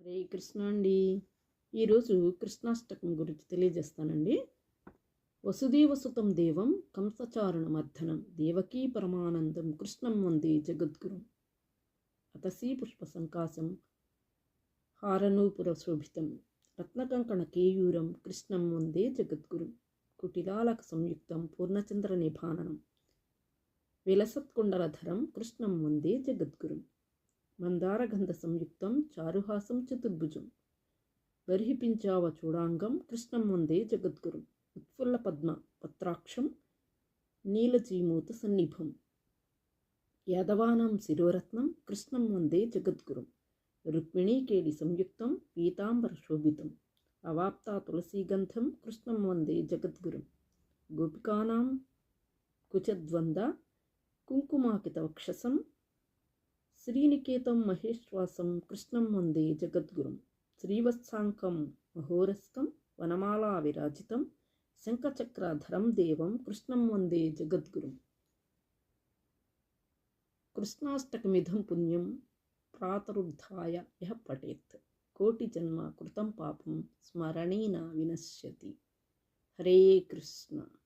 హరే కృష్ణ అండి. ఈరోజు కృష్ణాష్టకం గురించి తెలియజేస్తానండి. వసుదేవసుతం దేవం కంసచారుణమర్ధనం దేవకీ పరమానందం కృష్ణం వందే జగద్గురుం అతసీ పుష్పసంకాశం హారనూపురశోభితం రత్నకంకణకేయూరం కృష్ణం వందే జగద్గురుం కుటిలాలక సంయుక్తం పూర్ణచంద్ర నిభాననం విలసత్కుండలధరం కృష్ణం వందే జగద్గురుం మందారగంధ సంయుక్తం చారుహాసం చతుర్భుజం బర్హిపించావ చూడాంగం కృష్ణం వందే జగద్గురుం ఉత్ఫుల్ల పద్మ పత్రాక్షం నీలజీమూత సన్నిభం యాదవానాం శిరోరత్నం కృష్ణం వందే జగద్గురుం రుక్మిణీకేళి సంయుక్తం పీతాంబర శోభితం అవాప్తా తులసీగంధం కృష్ణం వందే జగద్గురుం గోపికానాం కుచద్వంద కుంకుమాకిత వక్షసం శ్రీనికేతం మహేశ్వాసం కృష్ణం వందే జగద్గురుం శ్రీవత్సాంకం మహోరస్కం వనమాలా విరాజితం శంఖచక్రధరం దేవం కృష్ణం వందే జగద్గురుం. కృష్ణాష్టకమిదం పుణ్యం ప్రాతరుద్ధాయ యః పఠేత్ కోటిజన్మ కృతం పాపం స్మరణేన వినశ్యతి. హరే కృష్ణ.